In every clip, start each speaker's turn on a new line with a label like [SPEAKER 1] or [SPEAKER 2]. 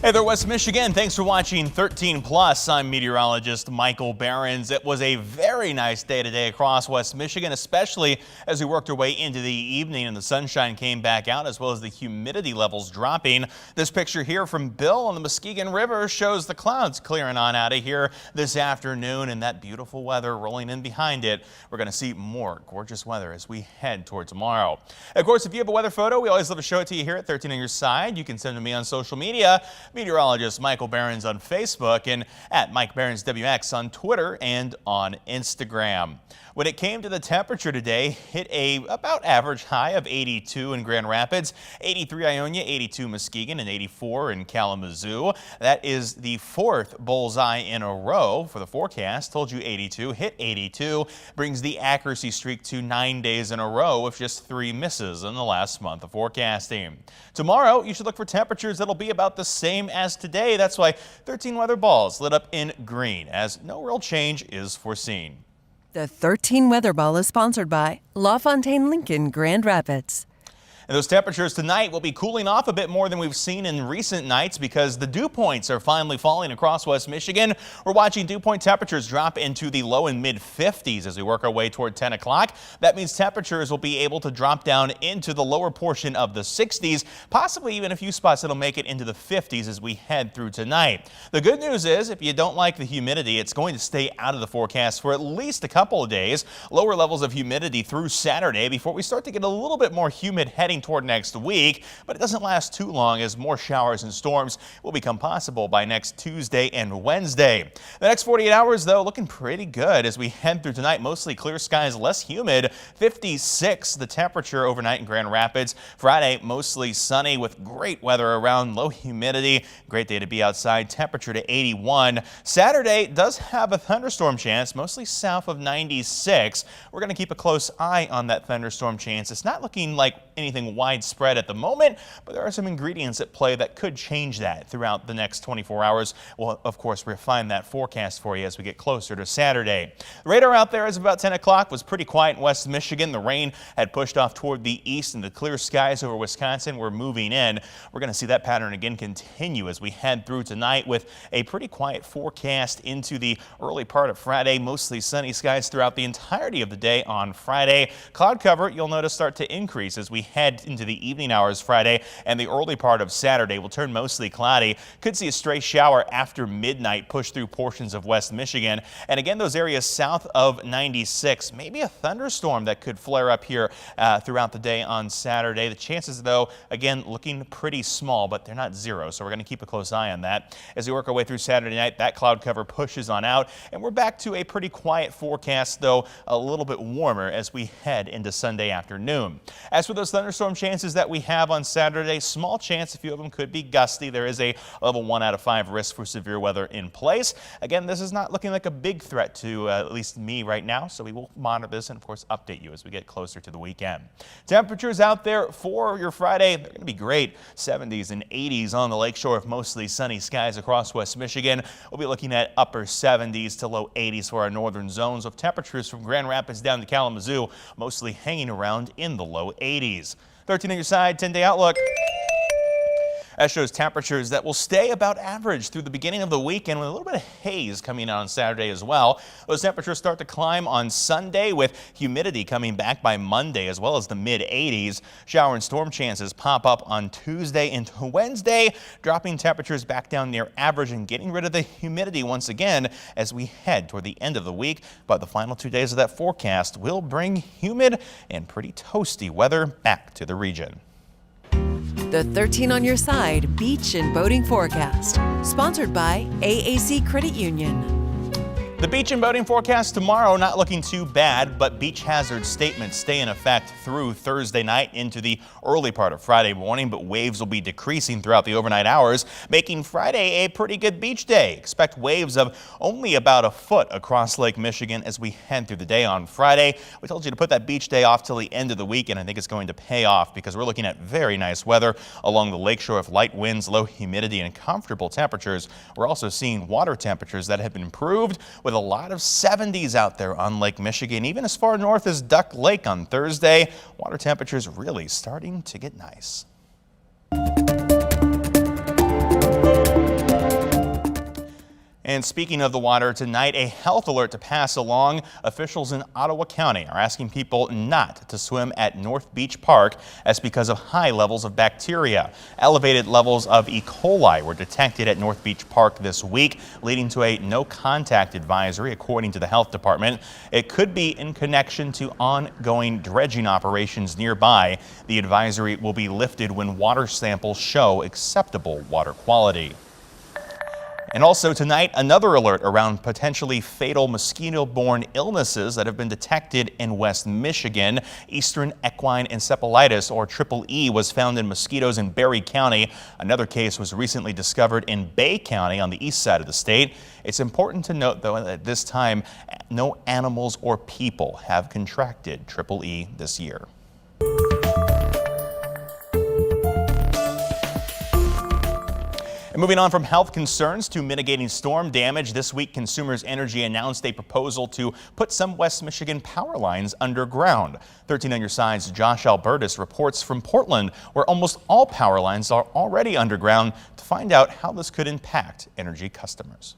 [SPEAKER 1] Hey there, West Michigan. Thanks for watching 13 Plus. I'm meteorologist Michael Behrens. It was a very nice day today across West Michigan, especially as we worked our way into the evening and the sunshine came back out, as well as the humidity levels dropping. This picture here from Bill on the Muskegon River shows the clouds clearing on out of here this afternoon and that beautiful weather rolling in behind it. We're going to see more gorgeous weather as we head toward tomorrow. Of course, if you have a weather photo, we always love to show it to you here at 13 on your side. You can send it to me on social media. Meteorologist Michael Behrens on Facebook and at Mike Behrens WX on Twitter and on Instagram. When it came to the temperature today, hit a about average high of 82 in Grand Rapids, 83 Ionia, 82 Muskegon, and 84 in Kalamazoo. That is the fourth bullseye in a row for the forecast. Told you 82, hit 82, brings the accuracy streak to 9 days in a row with just 3 misses in the last month of forecasting. Tomorrow, you should look for temperatures that'll be about the same as today. That's why 13 weather balls lit up in green, as no real change is foreseen.
[SPEAKER 2] The 13 Weather Ball is sponsored by LaFontaine Lincoln Grand Rapids.
[SPEAKER 1] And those temperatures tonight will be cooling off a bit more than we've seen in recent nights because the dew points are finally falling across West Michigan. We're watching dew point temperatures drop into the low and mid 50s as we work our way toward 10 o'clock. That means temperatures will be able to drop down into the lower portion of the 60s, possibly even a few spots that'll make it into the 50s as we head through tonight. The good news is if you don't like the humidity, it's going to stay out of the forecast for at least a couple of days. Lower levels of humidity through Saturday before we start to get a little bit more humid heading toward next week, but it doesn't last too long as more showers and storms will become possible by next Tuesday and Wednesday. The next 48 hours, though, looking pretty good as we head through tonight. Mostly clear skies, less humid, 56 the temperature overnight in Grand Rapids. Friday, mostly sunny with great weather around, low humidity. Great day to be outside, temperature to 81. Saturday does have a thunderstorm chance, mostly south of 96. We're going to keep a close eye on that thunderstorm chance. It's not looking like anything widespread at the moment, but there are some ingredients at play that could change that throughout the next 24 hours. We'll, of course, refine that forecast for you as we get closer to Saturday. The radar out there as of about 10 o'clock was pretty quiet in West Michigan. The rain had pushed off toward the east and the clear skies over Wisconsin were moving in. We're going to see that pattern again continue as we head through tonight with a pretty quiet forecast into the early part of Friday. Mostly sunny skies throughout the entirety of the day on Friday. Cloud cover, you'll notice, start to increase as we head into the evening hours Friday, and the early part of Saturday will turn mostly cloudy. Could see a stray shower after midnight push through portions of West Michigan. And again, those areas south of 96, maybe a thunderstorm that could flare up here throughout the day on Saturday. The chances, though, again, looking pretty small, but they're not zero, so we're going to keep a close eye on that. As we work our way through Saturday night, that cloud cover pushes on out, and we're back to a pretty quiet forecast, though a little bit warmer as we head into Sunday afternoon. As for those thunderstorm chances that we have on Saturday, small chance a few of them could be gusty. There is a level 1 out of 5 risk for severe weather in place. Again, this is not looking like a big threat to at least me right now, so we will monitor this and of course update you as we get closer to the weekend. Temperatures out there for your Friday, they're going to be great. 70s and 80s on the lakeshore of mostly sunny skies across West Michigan. We'll be looking at upper 70s to low 80s for our northern zones, with temperatures from Grand Rapids down to Kalamazoo mostly hanging around in the low 80s. 13 on your side, 10-day outlook. That shows temperatures that will stay about average through the beginning of the weekend with a little bit of haze coming out on Saturday as well. Those temperatures start to climb on Sunday with humidity coming back by Monday as well as the mid-80s. Shower and storm chances pop up on Tuesday into Wednesday, dropping temperatures back down near average and getting rid of the humidity once again as we head toward the end of the week. But the final 2 days of that forecast will bring humid and pretty toasty weather back to the region.
[SPEAKER 2] The 13 on your side beach and boating forecast, sponsored by AAC Credit Union.
[SPEAKER 1] The beach and boating forecast tomorrow not looking too bad, but beach hazard statements stay in effect through Thursday night into the early part of Friday morning, but waves will be decreasing throughout the overnight hours, making Friday a pretty good beach day. Expect waves of only about a foot across Lake Michigan as we head through the day on Friday. We told you to put that beach day off till the end of the week, and I think it's going to pay off because we're looking at very nice weather along the lakeshore with light winds, low humidity, and comfortable temperatures. We're also seeing water temperatures that have been improved with a lot of 70s out there on Lake Michigan, even as far north as Duck Lake on Thursday. Water temperatures really starting to get nice. And speaking of the water, tonight a health alert to pass along. Officials in Ottawa County are asking people not to swim at North Beach Park. That's because of high levels of bacteria. Elevated levels of E. coli were detected at North Beach Park this week, leading to a no contact advisory, according to the health department. It could be in connection to ongoing dredging operations nearby. The advisory will be lifted when water samples show acceptable water quality. And also tonight, another alert around potentially fatal mosquito-borne illnesses that have been detected in West Michigan. Eastern equine encephalitis, or triple E, was found in mosquitoes in Berry County. Another case was recently discovered in Bay County on the east side of the state. It's important to note, though, that at this time, no animals or people have contracted triple E this year. And moving on from health concerns to mitigating storm damage, this week Consumers Energy announced a proposal to put some West Michigan power lines underground. 13 on your side's Josh Albertus reports from Portland, where almost all power lines are already underground, to find out how this could impact energy customers.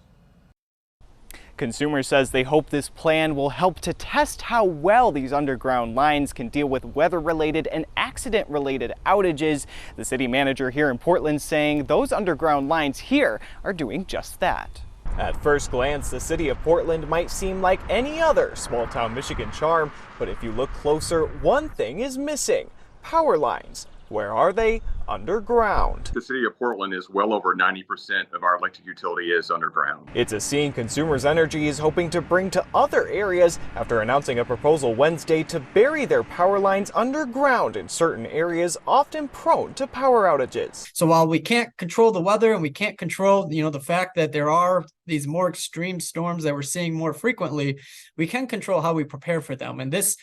[SPEAKER 3] Consumers says they hope this plan will help to test how well these underground lines can deal with weather-related and accident-related outages. The city manager here in Portland saying those underground lines here are doing just that. At first glance, the city of Portland might seem like any other small-town Michigan charm, but if you look closer, one thing is missing: power lines. Where are they? Underground.
[SPEAKER 4] The city of Portland is well over 90% of our electric utility is underground.
[SPEAKER 3] It's a scene Consumers Energy is hoping to bring to other areas after announcing a proposal Wednesday to bury their power lines underground in certain areas often prone to power outages.
[SPEAKER 5] So while we can't control the weather and we can't control, the fact that there are these more extreme storms that we're seeing more frequently, we can control how we prepare for them. And this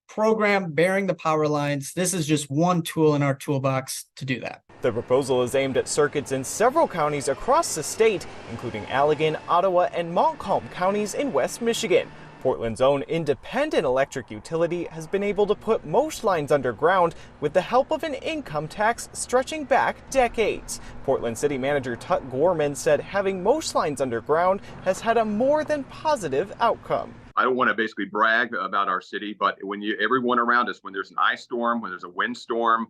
[SPEAKER 5] program, burying the power lines, this is just one tool in our toolbox to do that.
[SPEAKER 3] The proposal is aimed at circuits in several counties across the state, including Allegan, Ottawa, and Montcalm counties in West Michigan. Portland's own independent electric utility has been able to put most lines underground with the help of an income tax stretching back decades. Portland City Manager Tut Gorman said having most lines underground has had a more than positive outcome.
[SPEAKER 4] I don't want to basically brag about our city, but everyone around us, when there's an ice storm, when there's a windstorm,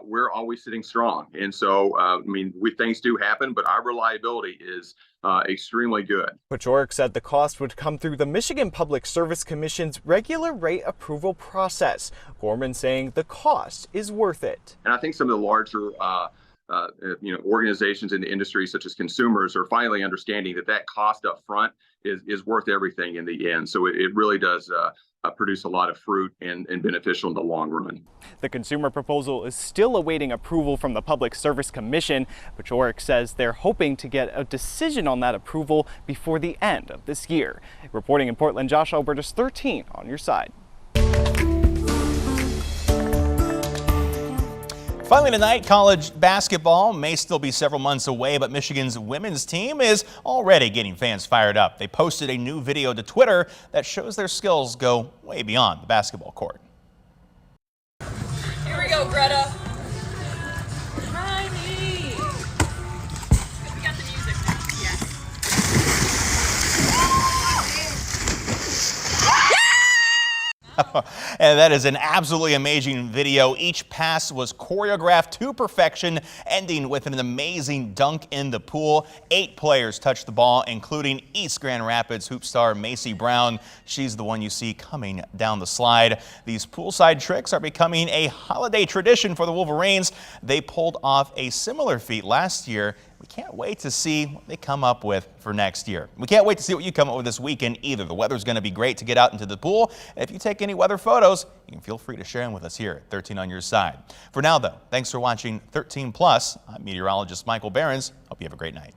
[SPEAKER 4] we're always sitting strong. And so, things do happen, but our reliability is extremely good.
[SPEAKER 3] Pachoric said the cost would come through the Michigan Public Service Commission's regular rate approval process. Gorman saying the cost is worth it.
[SPEAKER 4] And I think some of the larger organizations in the industry, such as consumers, are finally understanding that cost up front is worth everything in the end. So it really does produce a lot of fruit and beneficial in the long run.
[SPEAKER 3] The consumer proposal is still awaiting approval from the Public Service Commission. Pachoric says they're hoping to get a decision on that approval before the end of this year. Reporting in Portland, Josh Albertus, 13 on your side.
[SPEAKER 1] Finally tonight, college basketball may still be several months away, but Michigan's women's team is already getting fans fired up. They posted a new video to Twitter that shows their skills go way beyond the basketball court.
[SPEAKER 6] Here we go, Greta. Hi, me. We got the music now. Yes.
[SPEAKER 1] And that is an absolutely amazing video. Each pass was choreographed to perfection, ending with an amazing dunk in the pool. 8 players touched the ball, including East Grand Rapids hoop star Macy Brown. She's the one you see coming down the slide. These poolside tricks are becoming a holiday tradition for the Wolverines. They pulled off a similar feat last year. We can't wait to see what they come up with for next year. We can't wait to see what you come up with this weekend either. The weather's going to be great to get out into the pool. And if you take any weather photos, you can feel free to share them with us here at 13 on your side. For now, though, thanks for watching 13 Plus. I'm meteorologist Michael Behrens. Hope you have a great night.